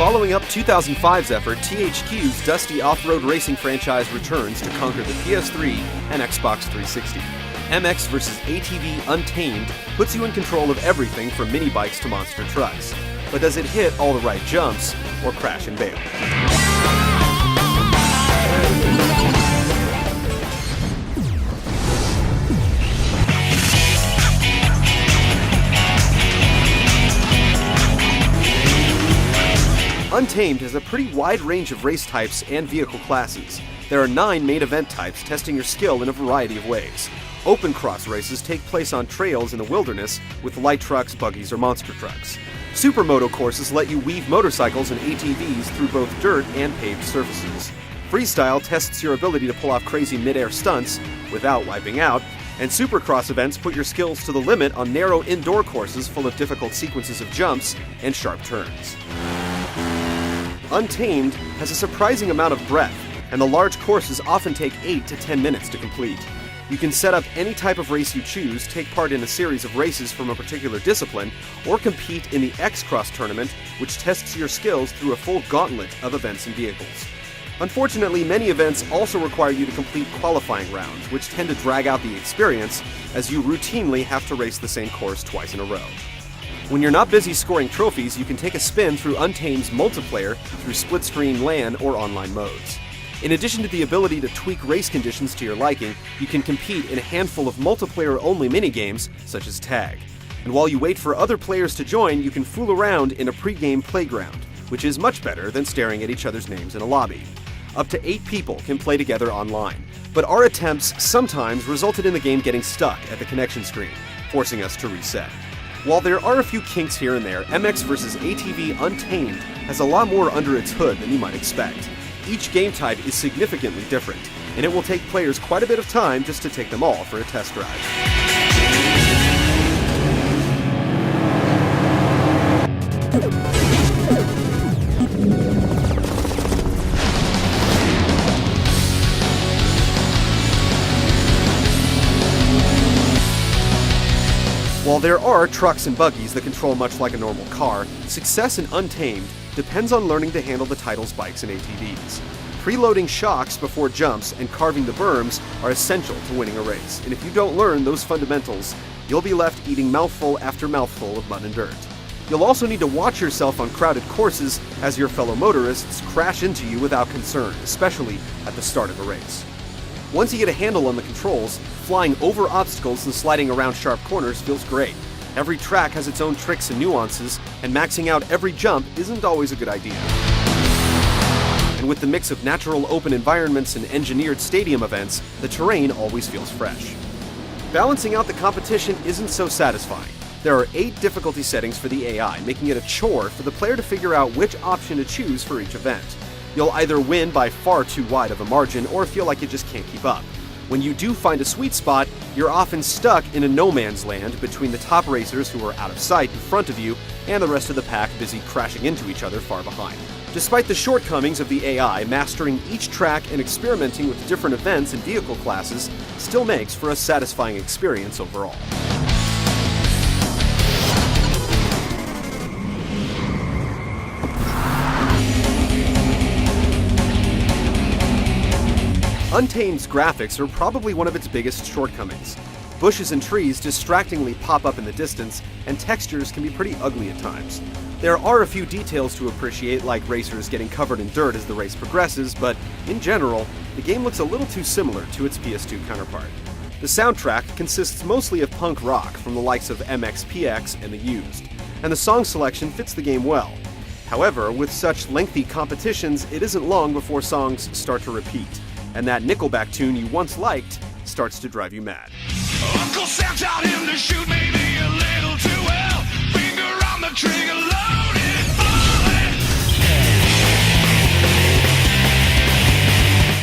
Following up 2005's effort, THQ's dusty off-road racing franchise returns to conquer the PS3 and Xbox 360. MX vs. ATV Untamed puts you in control of everything from mini bikes to monster trucks. But does it hit all the right jumps or crash and bail? Untamed has a pretty wide range of race types and vehicle classes. There are 9 main event types testing your skill in a variety of ways. Open cross races take place on trails in the wilderness with light trucks, buggies, or monster trucks. Supermoto courses let you weave motorcycles and ATVs through both dirt and paved surfaces. Freestyle tests your ability to pull off crazy mid-air stunts without wiping out, and Supercross events put your skills to the limit on narrow indoor courses full of difficult sequences of jumps and sharp turns. Untamed has a surprising amount of breadth, and the large courses often take 8 to 10 minutes to complete. You can set up any type of race you choose, take part in a series of races from a particular discipline, or compete in the X-Cross tournament, which tests your skills through a full gauntlet of events and vehicles. Unfortunately, many events also require you to complete qualifying rounds, which tend to drag out the experience, as you routinely have to race the same course twice in a row. When you're not busy scoring trophies, you can take a spin through Untamed's multiplayer through split-screen LAN or online modes. In addition to the ability to tweak race conditions to your liking, you can compete in a handful of multiplayer-only minigames, such as tag. And while you wait for other players to join, you can fool around in a pre-game playground, which is much better than staring at each other's names in a lobby. Up to 8 people can play together online, but our attempts sometimes resulted in the game getting stuck at the connection screen, forcing us to reset. While there are a few kinks here and there, MX vs. ATV Untamed has a lot more under its hood than you might expect. Each game type is significantly different, and it will take players quite a bit of time just to take them all for a test drive. While there are trucks and buggies that control much like a normal car, success in Untamed depends on learning to handle the title's bikes and ATVs. Preloading shocks before jumps and carving the berms are essential to winning a race, and if you don't learn those fundamentals, you'll be left eating mouthful after mouthful of mud and dirt. You'll also need to watch yourself on crowded courses as your fellow motorists crash into you without concern, especially at the start of a race. Once you get a handle on the controls, flying over obstacles and sliding around sharp corners feels great. Every track has its own tricks and nuances, and maxing out every jump isn't always a good idea. And with the mix of natural open environments and engineered stadium events, the terrain always feels fresh. Balancing out the competition isn't so satisfying. There are 8 difficulty settings for the AI, making it a chore for the player to figure out which option to choose for each event. You'll either win by far too wide of a margin or feel like you just can't keep up. When you do find a sweet spot, you're often stuck in a no man's land between the top racers who are out of sight in front of you and the rest of the pack busy crashing into each other far behind. Despite the shortcomings of the AI, mastering each track and experimenting with different events and vehicle classes still makes for a satisfying experience overall. Untamed's graphics are probably one of its biggest shortcomings. Bushes and trees distractingly pop up in the distance, and textures can be pretty ugly at times. There are a few details to appreciate, like racers getting covered in dirt as the race progresses, but in general, the game looks a little too similar to its PS2 counterpart. The soundtrack consists mostly of punk rock from the likes of MXPX and The Used, and the song selection fits the game well. However, with such lengthy competitions, it isn't long before songs start to repeat, and that Nickelback tune you once liked starts to drive you mad. Uncle Sam's out in the shoot, maybe a little too well. Finger on the trigger, loaded, bullet.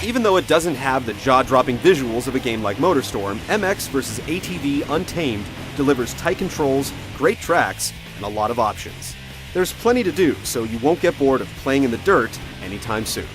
Even though it doesn't have the jaw-dropping visuals of a game like MotorStorm, MX vs. ATV Untamed delivers tight controls, great tracks, and a lot of options. There's plenty to do, so you won't get bored of playing in the dirt anytime soon.